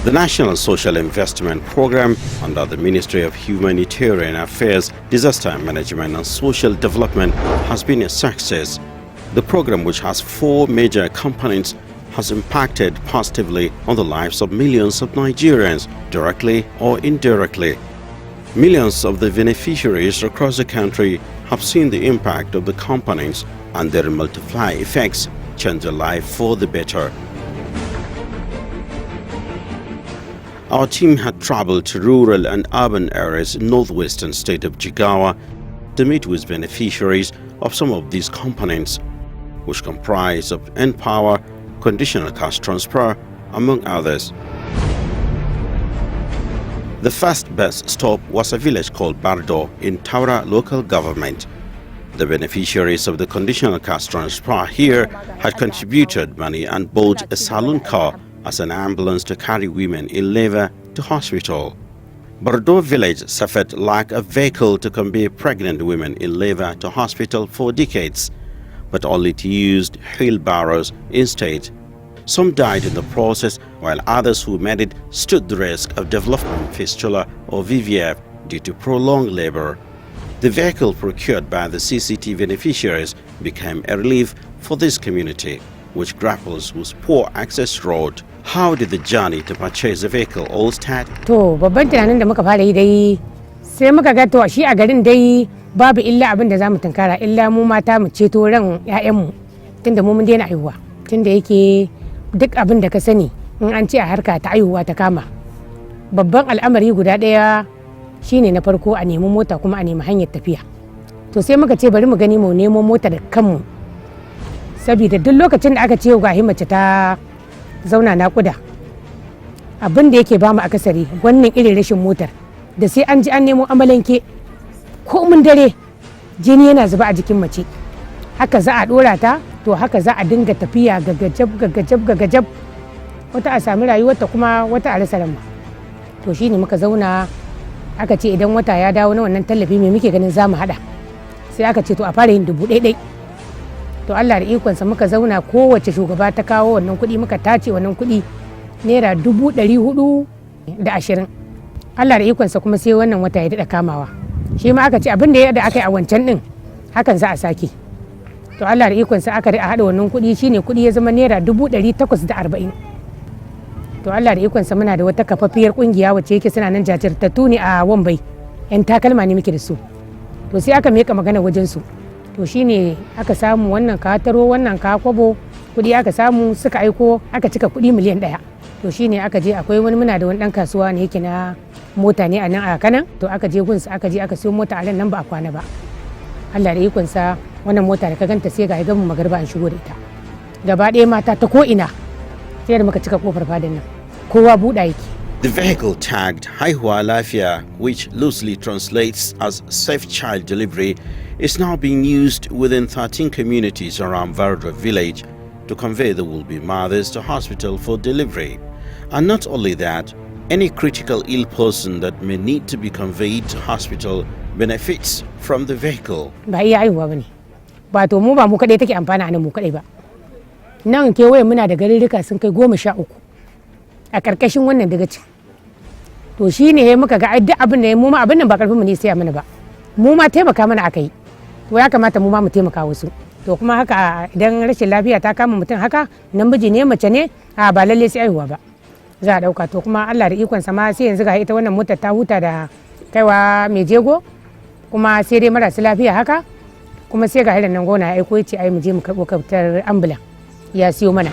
The National Social Investment Program under the Ministry of Humanitarian Affairs, Disaster Management and Social Development has been a success. The program, which has 4 major components, has impacted positively on the lives of millions of Nigerians, directly or indirectly. Millions of the beneficiaries across the country have seen the impact of the components, and their multiply effects change their life for the better. Our team had traveled to rural and urban areas in northwestern state of Jigawa to meet with beneficiaries of some of these components, which comprise of Empower, conditional cash transfer, among others. The first bus stop was a village called Bardo in Taura local government. The beneficiaries of the conditional cash transfer here had contributed money and bought a saloon car as an ambulance to carry women in labor to hospital. Bardo village suffered lack of vehicle to convey pregnant women in labor to hospital for decades, but only to used wheelbarrows instead. Some died in the process, while others who made it stood the risk of developing fistula or VVF due to prolonged labor. The vehicle procured by the CCT beneficiaries became a relief for this community, which grapples with poor access road. How did the journey to purchase a vehicle all start? To babban tunanin da muka fara yi dai sai muka ga to shi a garin dai babu illa abin da zamu tunkara illa mu mata mu ceto ran ƴaƴanmu tunda mu mun daina aihuwa, tunda yake duk abin da ka sani in an ce a harka ta aihuwa ta kama. Babban al'amari guda ɗaya shine na farko a nemi mota kuma a nemi hanyar tafiya. To sai muka ce bari mu gani mu nemo mota da kanmu, saboda duk lokacin da aka ce ga mace ta zauna naƙuda abin da yake ba mu akasari wannan irin rashin motar da sai an ji an nemo amalanke ko mun dare jini yana zuba a jikin mace, haka za a dora ta, to haka za a dinga tafiya gagajab wata a sami rayuwarta kuma wata a rasa ran. To shine muka zauna aka ce idan wata ya dawo na wannan tallafi me muke ganin za mu hada, sai aka ce to a fara yin 1000. To Allah da ikonsa muka zauna kowace shugaba ta kawo wannan kuɗi, muka tace wannan kuɗi naira 420. Allah da ikonsa kuma sai wannan wata ya daɗa kamawa, shi ma aka ce abin da aka yi a wancan ɗin hakan za a sake. To Allah da ikonsa aka haɗa wannan kuɗi, shine kuɗi ya zama naira 840. To Allah da ikonsa muna da wata kafaffiyar ƙungiya wacce yake suna nan jajirtattu ne a Wambai, 'yan takalma ne muke da su. To sai aka meka magana wajen su, to shine aka samu wannan ka taro wannan ka kwabo kuɗi aka samu suka aiko aka cika kuɗi miliyan 1. To shine aka je akwai wani muna da wani ɗan kasuwa ne yake na mota ne a nan a Kanan, to aka je gunsa aka je aka siyo mota a nan ba a kwana ba. Allah da ikonsa wannan mota da ka ganta sai ga gaban magarba an shigo da ita gaba ɗaya mata ta ko ina sai da muka cika kofar fadan nan kowa buɗa yake. The vehicle tagged Haihuwa Lafia, which loosely translates as Safe Child Delivery, is now being used within 13 communities around Varda village to convey the will-be mothers to hospital for delivery. And not only that, any critical ill person that may need to be conveyed to hospital benefits from the vehicle. Ba iya haihuwa bane, ba to mu ba mu kaɗai take amfana a nan mu kaɗai ba. Nan kewaye muna da garuruka sun kai 13 a ƙarƙashin wannan dagacin. To shi ne muka ga duk abin da mu ma abin nan ba ƙarfin mu ne sai mana ba, mu ma taimaka mana aka yi, to ya kamata mu ma mu taimaka wasu. To kuma haka idan rashin lafiya ta kama mutum haka namiji ne mace ne a ba lalle sai aihuwa ba za a ɗauka. To kuma Allah da ikon sa ma sai yanzu ga ita wannan motar ta huta da kaiwa mai jego, kuma sai dai marasa lafiya haka, kuma sai ga irin nan gona ya aiko ya ce ai mu je mu karɓo kaftar ambulan ya siyo mana.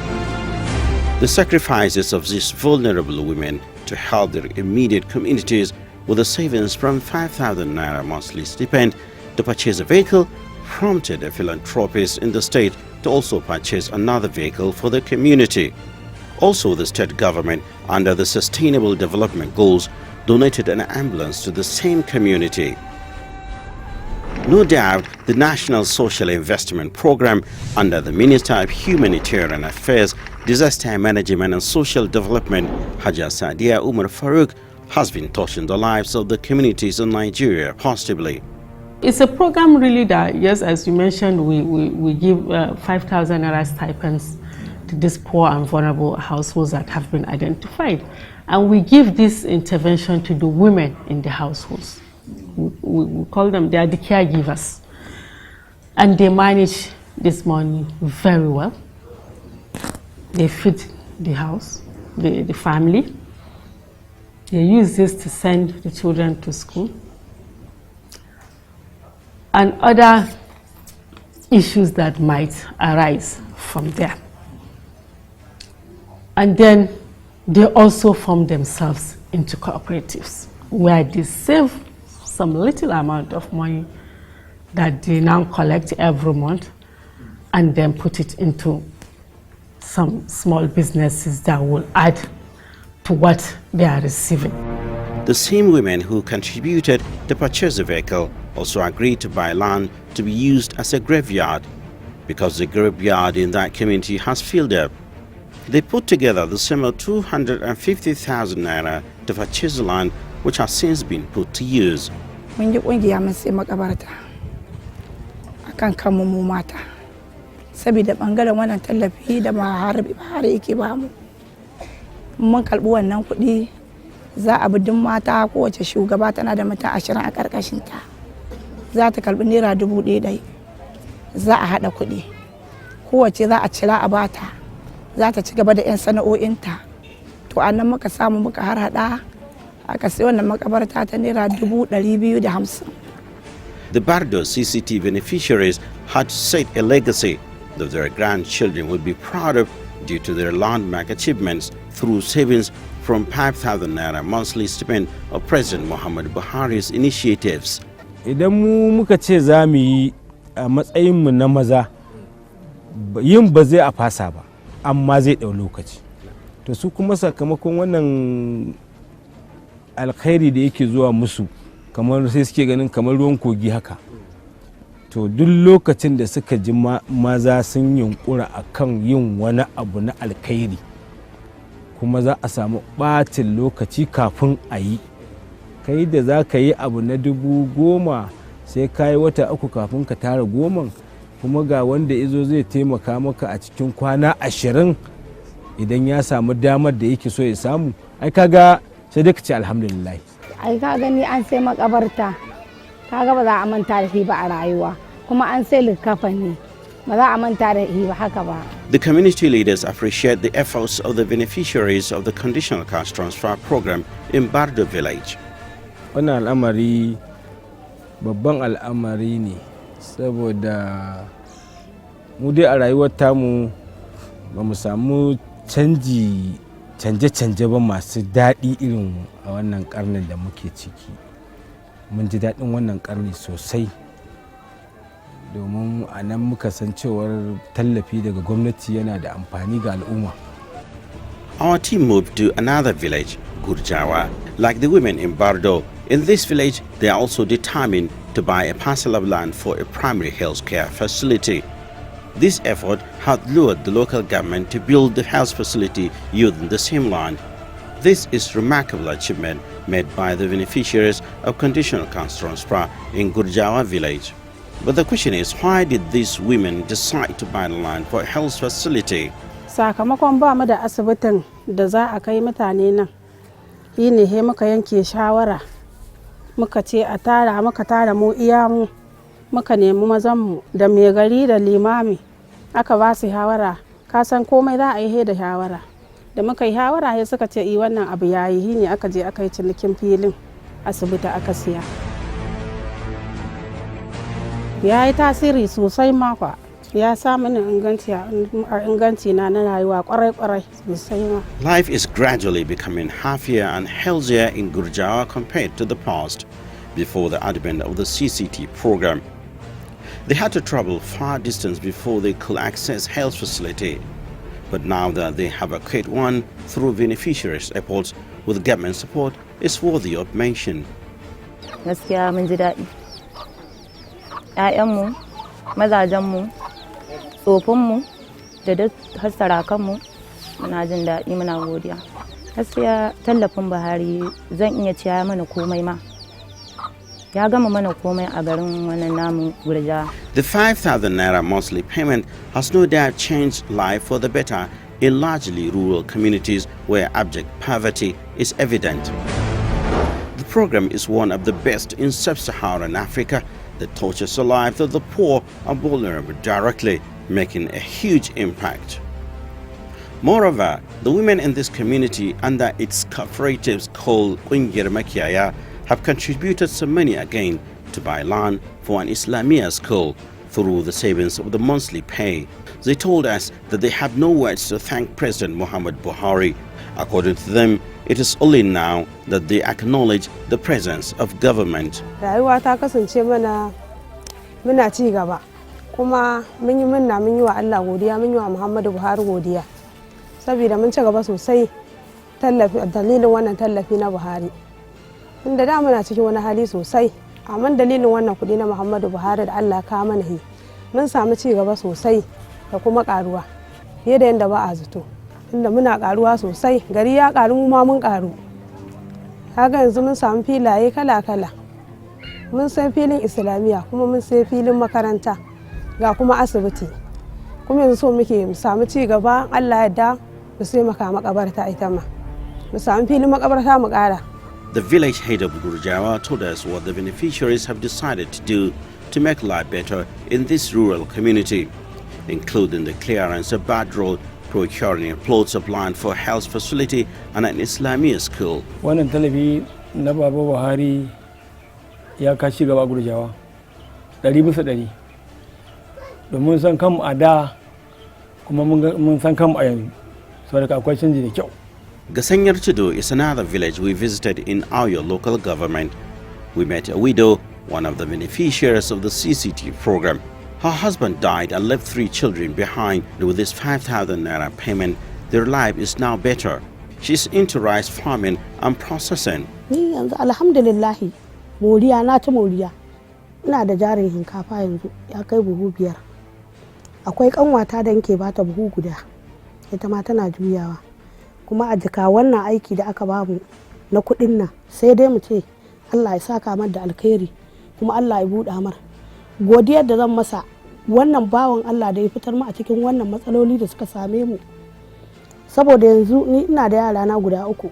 The sacrifices of these vulnerable women to help their immediate communities with the savings from 5,000 naira monthly stipend to purchase a vehicle prompted a philanthropist in the state to also purchase another vehicle for the community. Also, the state government, under the Sustainable Development Goals, donated an ambulance to the same community. No doubt, the National Social Investment Program under the Minister of Humanitarian Affairs, Disaster Management and Social Development, Sadiya-farouq, has been touching the lives of the communities in Nigeria positively. It's a program really that, yes, as you mentioned, we give 5,000 naira stipends to these poor and vulnerable households that have been identified. And we give this intervention to the women in the households. We call them, they are the caregivers. And they manage this money very well. They feed the house, the family. They use this to send the children to school. And other issues that might arise from there. And then they also form themselves into cooperatives where they save some little amount of money that they now collect every month and then put it into some small businesses that will add to what they are receiving. The same women who contributed to purchase the vehicle also agreed to buy land to be used as a graveyard because the graveyard in that community has filled up. They put together the sum of 250,000 naira to purchase the land, which has since been put to use. Mun yi kungiya mun sai makabarta akan kanmu mu mata saboda bangaren wannan tallafi da bahari yake ba mu mun kalbi wannan kuɗi za a bi duk mata kowace shugaba tana da mata 20 a karkashin ta za ta kalbi naira 1,000 za a hada kuɗi kowace za a cira a bata za ta ci gaba da 'yan sana'o'inta to annan muka samu muka har hada aka sai wannan makabarta ta naira 250. The Bardo CCT beneficiaries had set a legacy that their grandchildren would be proud of due to their landmark achievements through savings from 5,000 naira monthly stipend of President Muhammad Buhari's initiatives. Idan muka ce za mu yi a matsayinmu na maza yin ba zai a fasa ba amma zai ɗau lokaci to su kuma sakamakon wannan alkhairi da yake zuwa musu kamar sai suke ganin kamar ruwan kogi haka to duk lokacin da suka ji maza sun yunkura akan yin wani abu na alkhairi kuma za a samu ɓatin lokaci kafin a yi kai da za ka yi abu na 10,000 sai ka yi wata 3 kafin ka tara 10 kuma ga wanda izo zai taimaka maka a cikin kwana 20 idan ya samu damar da yake so ya samu ai kaga sai dai ka ce alhamdulillah. Ai ka gani an sai makabarta kaga ba za a manta da shi ba a rayuwa kuma an sai likafani ba za a manta da shi ba haka ba. The community leaders appreciate the efforts of the beneficiaries of the conditional cash transfer program in Bardo village. Wannan al'amari babban al'amari ne saboda mu dai a rayuwar tamu ba mu samu canje-canje ba masu daɗi irin a wannan karnin da muke ciki. Mun ji daɗin wannan karni sosai domin a nan muka san cewar tallafi daga gwamnati yana da amfani ga al'umma. Our team moved to another village, Gurjawa. Like the women in Bardo, in this village they are also determined to buy a parcel of land for a primary health care facility. This effort had lured the local government to build the health facility using the same land. This is a remarkable achievement made by the beneficiaries of conditional cash transfer in Gurjawa village. But the question is, why did these women decide to buy the land for a health facility? Sakamakon ba mu da asibitin da za a kai mutane nan, shi ne he muka yanke shawara muka ce a tara muka tara mu iya mu muka nemi mazanmu da mai gari da limami aka ba su shawara ka san komai za a yi he da shawara da muka yi shawara he suka ce i wannan abu yayi shi ne aka je aka yi cinikin filin asibiti aka siya ya yi tasiri sosai makwa ya sa mini inganci na rayuwa kwarai sosai ma. Life is gradually becoming happier and healthier in Gurjawa compared to the past before the advent of the CCT program. They had to travel far distance before they could access health facility. But now that they have acquired one through beneficiaries' efforts with government support, is worthy of mention. Gaskiya mun ji daɗi. ‘Ya'yanmu, mazajenmu, tsofinmu da duk hassarakanmu muna jin daɗi muna godiya. Gaskiya tallafin Buhari zan iya ciya mana komai ma. Ya gama mana komai a garin wannan namu Gurja. The 5,000 naira monthly payment has no doubt changed life for the better in largely rural communities where abject poverty is evident. The program is one of the best in sub-Saharan Africa that touches the lives of the poor and vulnerable directly, making a huge impact. Moreover, the women in this community under its cooperatives called Kungir Makiyaya have contributed some money again to buy land for an Islamia school through the savings of the monthly pay. They told us that they have no words to thank President Muhammad Buhari. According to them, it is only now that they acknowledge the presence of government. Rayuwa ta kasance mana muna ci gaba kuma mun yi munna mun yi wa Allah godiya mun yi wa Muhammadu Buhari godiya saboda mun ci gaba sosai tallafi dalilin wannan tallafi na Buhari. Inda da muna cikin wani hali sosai amma dalilin wannan kudi na Muhammadu Buhari da Allah ka mana yi mun samu ci gaba sosai da kuma karuwa fiye da yanda ba a zato. Inda muna karuwa sosai gari ya karu mu ma mun karu. Haka yanzu mun samu filaye kala-kala. Mun sai filin Islamiyya kuma mun sai filin makaranta ga kuma asibiti. Kuma yanzu so muke mu samu ci gaba Allah ya da mu sai maka makabarta ita ma. Mu samu filin makabarta mu kara. The village head of Gurjawa told us what the beneficiaries have decided to do to make life better in this rural community, including the clearance of bad road, procuring plots of land for health facility and an Islamia school. Wannan talabi na Baba Buhari ya kashi gaba Gurjawa 100%. Domin san kanmu a da kuma mun san kanmu a yanzu. Saboda akwai canji da kyau. Gasanyar Chido is another village we visited in our local government. We met a widow, one of the beneficiaries of the CCT program. Her husband died and left 3 children behind. With this 5,000 naira payment, their life is now better. She's into rice farming and processing. Ni yanzu alhamdulillahi moriya na ta moriya. Ina da jarin hinkafa yanzu ya kai buhu 5. Akwai kanwata da nke bata buhu guda. Ita ma tana juyawa. Kuma a jika wannan aiki da aka bamu na kudin nan sai dai mu ce Allah ya saka mar da alkhairi kuma Allah ya buɗa mar. Godiyar da zan masa wannan bawan Allah da ya fitar mu a cikin wannan matsaloli da suka same mu. Saboda yanzu ni ina da yara na guda 3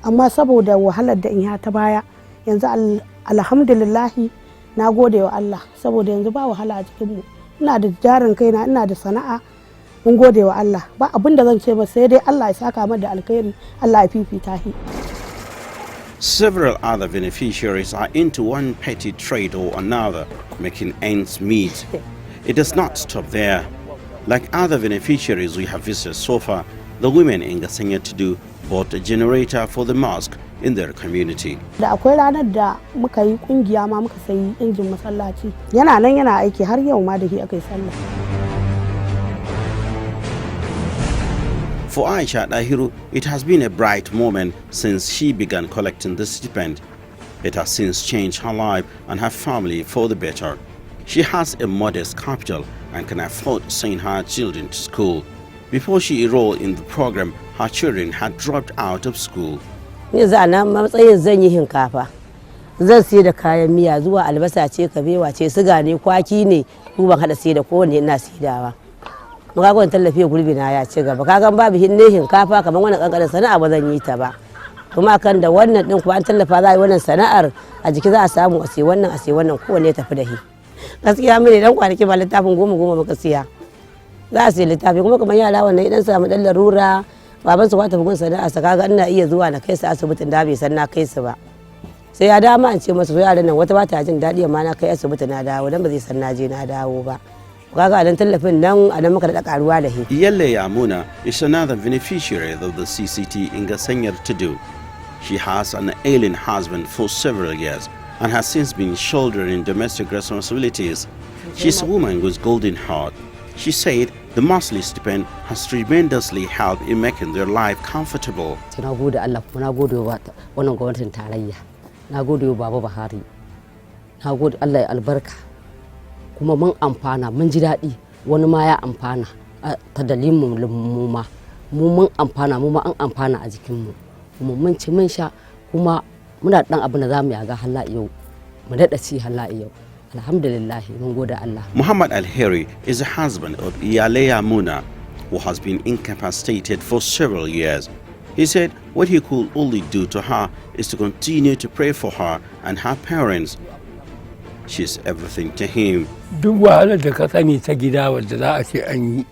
amma saboda wahalar da in ya ta baya yanzu alhamdulillahi na gode wa Allah saboda yanzu ba wahala a cikin mu. Ina da jarin kaina ina da sana'a. Mun gode wa Allah ba abin da zan ce ba sai dai Allah ya saka mana da alkhairi Allah ya fifita shi. Several other beneficiaries are into one petty trade or another, making ends meet. It does not stop there. Like other beneficiaries we have visited so far, the women in Gasanya Tudu bought a generator for the mosque in their community. Da akwai ranar da muka yi kungiya ma muka sayi injin masallaci. Yana nan yana aiki har yau ma da shi akai sallah. For Aisha Dahiru, it has been a bright moment since she began collecting the stipend. It has since changed her life and her family for the better. She has a modest capital and can afford sending her children to school. Before she enrolled in the program, her children had dropped out of school. Matsayin zan yi hinkafa. Zan sai da kayan miya zuwa albasa ce kabewa ce siga ne kwaki ne ban hada sai da kowanne ina saidawa. Magagon tallafi gurbi na ya ci gaba kagan babu hinne hinkafa kamar wannan kankanin sana'a ba zan yi ta ba kuma kan da wannan din kuma an tallafa za a yi wannan sana'ar a jiki za a samu a sai wannan kowanne ya tafi da shi gaskiya mun dan kwanaki ba littafin 10 muka siya za a sai littafi kuma kamar yara wannan idan samu dan larura baban su kwata bugun sana'a sa kaga ina iya zuwa na kai su asibitin da bai san na kai su ba sai ya dama an ce masa so yaran nan wata ba ta jin dadi amma na kai asibiti na dawo dan ba zai san na je na dawo ba. Yalle Yamuna is another beneficiary of the CCT in Gasanyar Tudu. She has an ailing husband for several years and has since been shouldering domestic responsibilities. She's a woman with golden heart. She said the monthly stipend has tremendously helped in making their life comfortable. Kuma mun amfana mun ji daɗi wani ma ya amfana ta dalilin mu ma mun amfana mu ma an amfana a jikin mu kuma mun ci mun sha kuma muna dan abin da zamu yaga halla yau mu daɗa ci hala'i yau. Alhamdulillah, mun gode Allah. Muhammad Alheri is the husband of Iyaleya Muna, who has been incapacitated for several years. He said what he could only do to her is to continue to pray for her and her parents. She's everything to him. Duk wahalar da ka sani ta gida wadda za a ce an yi,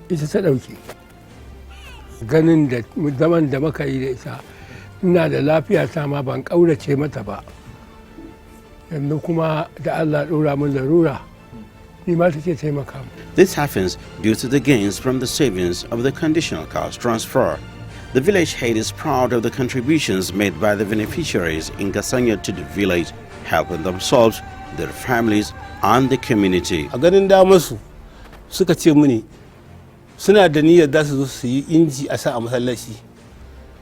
ita ta ɗauke. Ganin da zaman da muka yi da ita, ina da lafiya ta ma ban ƙaurace mata ba. Yanzu kuma da Allah ɗora min larura, ni ma take taimaka mu. This happens due to the gains from the savings of the conditional cash transfer. The village head is proud of the contributions made by the beneficiaries in Gasanya to the village, helping themselves, their families, and the community. A ganin damarsu suka ce mini suna da niyyar za su zo su yi inji a sa a masallaci.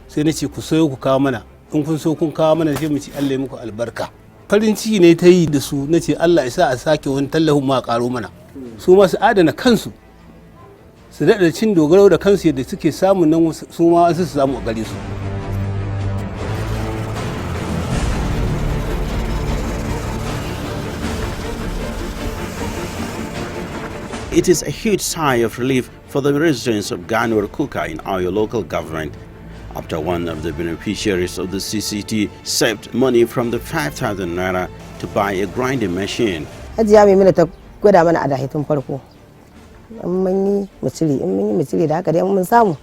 Sai na ce ku soyo ku kawo mana, in kun so kun kawo mana sai mu ci Allah ya muku albarka. Farin ciki ne ta yi da su, na ce Allah ya sa a sake wani tallafin ma karo mana. Su ma su adana kansu, su daɗa cin dogaro da kansu yadda suke samun nan su ma an su samu a gare su. It is a huge sigh of relief for the residents of Ganwar Kuka in our local government, after one of the beneficiaries of the CCT saved money from the 5,000 naira to buy a grinding machine. Hajiya mai mana ta gwada mana a dahitun farko. In mun yi mu cire da haka dai mun samu.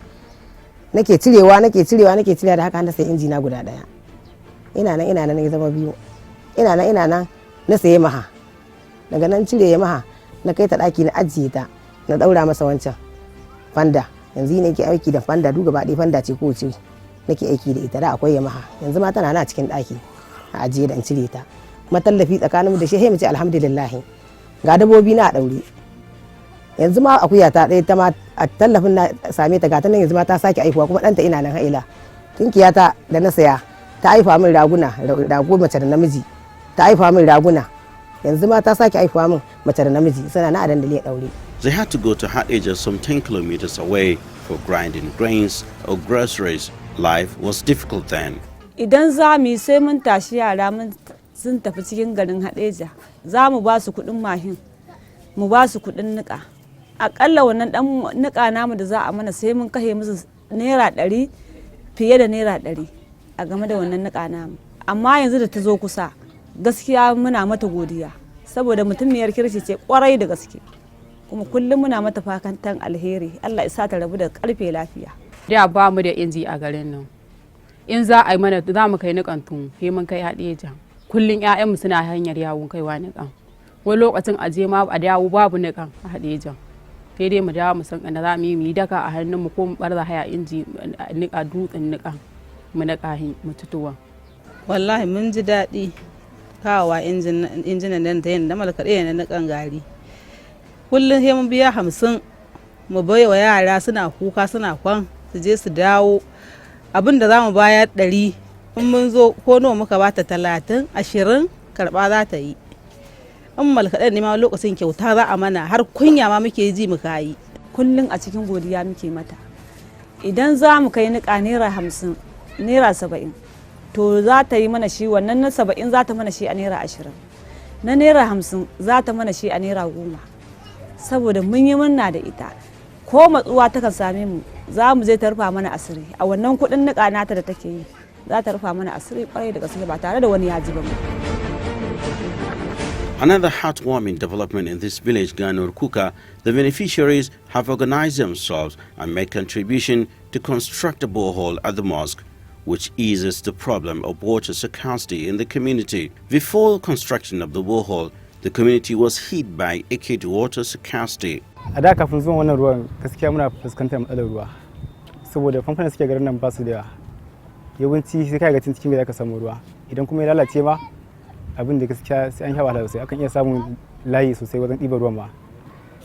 Nake cirewa da haka na sai inji na guda daya. Ina nan ya zama biyu. Ina nan na saye maha. Daga nan cire ya maha na kai ta daki na ajiye ta na daura masa wancan fanda. Yanzu ne ke aiki da fanda duk gaba ɗaya fanda ce ko ce nake aiki da ita da akwai yamaha yanzu ma tana na cikin ɗaki a ajiye da in cire ta kuma tallafi tsakanin mu da shi mu ce alhamdulillah ga dabobi na a daure yanzu ma akuya ta ɗaya ta ma a tallafin na same ta ga ta nan yanzu ma ta sake aihuwa kuma ɗanta ina nan haila kinkiya ta da na saya ta haifa min rago mace da namiji ta haifa min raguna yanzu ma ta sake haifa min mace da namiji suna na a dandali ya daure. They had to go to Hadija some 10 kilometers away for grinding grains or groceries. Life was difficult then. Idan za mu yi sai mun tashi yara mun sun tafi cikin garin Hadija, za mu ba su kuɗin mahin, mu ba su kuɗin niƙa. Aƙalla wannan ɗan niƙa namu da za a mana sai mun kashe musu naira 100 fiye da naira 100 a game da wannan niƙa namu. Amma yanzu da ta zo kusa, gaskiya muna mata godiya saboda mutumiyar kirki ce kwarai da gaske. Kuma kullum muna mata fakantan alheri Allah ya sa ta rabu da karfe lafiya. Da ba mu da inji a garin nan. In za a yi mana za mu kai niƙan tun he mun kai Hadeja. Kullum ƴaƴanmu suna hanyar yawon kaiwa niƙan. Wani lokacin a je ma a dawo babu niƙan a Hadeja. Sai dai mu dawo mu san inda za mu yi daka a hannun mu ko mu barza haya inji niƙa dutsen niƙa mu niƙa mu tutuwa. Wallahi mun ji daɗi kawowa injinan nan ta yin da malkaɗe na niƙan gari. Kullum sai mun biya 50 mu bai wa yara suna kuka suna kwan su je su dawo abin da za mu bayar 100 in mun zo ko nawa muka bata 30 20 karba za ta yi in malkaɗen ne ma lokacin kyauta za a mana har kunya ma muke ji muka yi. Kullum a cikin godiya muke mata. Idan za mu kai niƙa naira 50 naira 70 to za ta yi mana shi wannan na 70 za ta mana shi a naira 20 na naira 50 za ta mana shi a naira 10. Saboda mun yi murna da ita ko matsuwa ta kan same mu za mu je ta rufa mana asiri a wannan kuɗin niƙa nata da take yi za ta rufa mana asiri kwarai da gaske ba tare da wani yaji ba. Another heartwarming development in this village, Ganur Kuka, the beneficiaries have organized themselves and made contribution to construct a borehole at the mosque, which eases the problem of water scarcity in the community. Before construction of the borehole, the community was hit by acute water scarcity. A da kafin zuwan wannan ruwan gaskiya muna fuskantar matsalar ruwa saboda famfuna suke garin nan ba su da yawa. Yawanci sai kai ga cikin gida ka samu ruwa idan kuma ya lalace ma abin da gaskiya sai an sha wahala sosai akan iya samun layi sosai wajen ɗiban ruwan ma.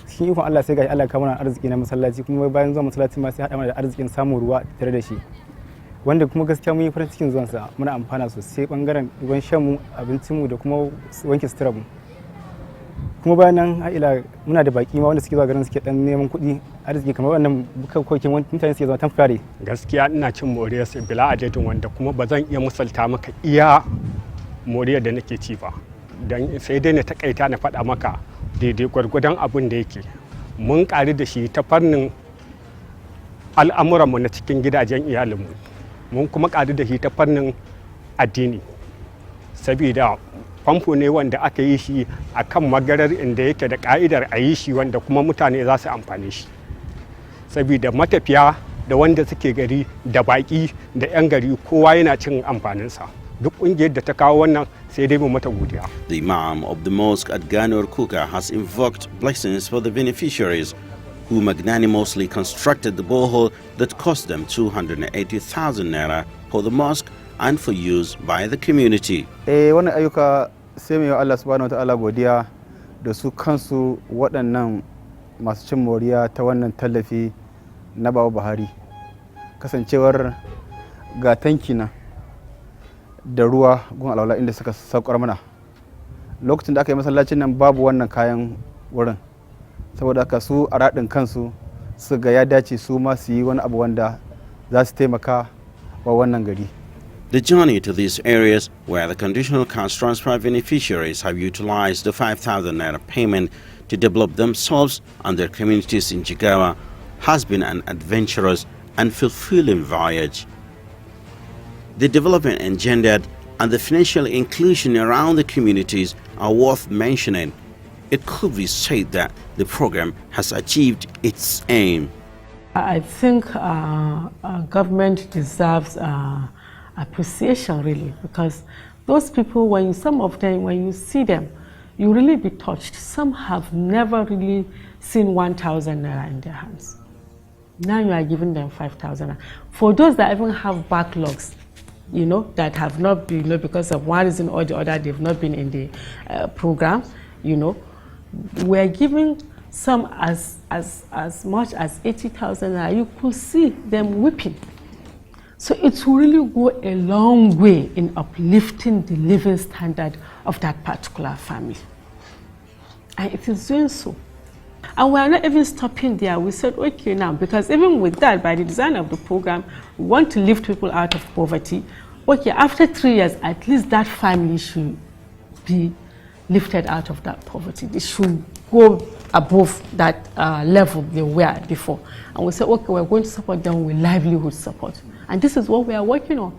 Cikin ikon Allah sai ga Allah ka mana arziki na masallaci kuma bayan zuwa masallaci ma sai haɗa mana da arzikin samun ruwa tare da shi. Wanda kuma gaskiya mun yi farin cikin zuwansa muna amfana sosai bangaren ruwan shanmu abincinmu da kuma wanke suturarmu. Kuma bayan nan ila muna da baki ma wanda suke zuwa garin suke dan neman kuɗi arziki kamar wannan bukakokin mutane suke zama temporary. Gaskiya ina cin moriyar bila adadin wanda kuma ba zan iya misalta maka iya moriyar da nake ci ba, don sai dai na takaita na faɗa maka daidai gwargwadon abin da yake mun ƙari da shi ta fannin al'amuranmu na cikin gidajen iyalinmu, mun kuma ƙari da shi ta fannin addini, saboda famfo ne wanda aka yi shi a kan magarar inda yake da ƙa'idar a yi shi wanda kuma mutane za su amfani shi, saboda matafiya da wanda suke gari da baƙi da 'yan gari kowa yana cin amfaninsa. Duk ƙungiyar da ta kawo wannan sai dai mu mata godiya. The Imam of the mosque at Ganur Kuka has invoked blessings for the beneficiaries who magnanimously constructed the borehole that cost them 280,000 naira for the mosque and for use by the community. Wannan ayyuka sai mu yi Allah subhanahu wataala godiya da su kansu waɗannan masu cin moriya ta wannan tallafi na Baba Buhari. Kasancewar ga tanki na da ruwa gun alwala inda suka saukar mana. Lokacin da aka yi masallacin nan babu wannan kayan wurin. Saboda haka su a raɗin kansu su ga ya dace su ma su yi wani abu wanda za su taimaka wa wannan gari. The journey to these areas where the conditional cash transfer beneficiaries have utilized the 5,000 naira payment to develop themselves and their communities in Jigawa has been an adventurous and fulfilling voyage. The development engendered and the financial inclusion around the communities are worth mentioning. It could be said that the program has achieved its aim. I think government deserves appreciation, really, because those people, some of them, when you see them, you really be touched. Some have never really seen 1,000 naira in their hands. Now you are giving them 5,000. For those that even have backlogs, that have not been, because of one reason or the other, they've not been in the program, we're giving some as much as 80,000. You could see them weeping. So it will really go a long way in uplifting the living standard of that particular family. And it is doing so. And we are not even stopping there. We said, okay now, because even with that, by the design of the program, we want to lift people out of poverty. Okay, after 3 years, at least that family should be lifted out of that poverty. They should go above that level they were before. And we said, okay, we're going to support them with livelihood support. And this is what we are working on.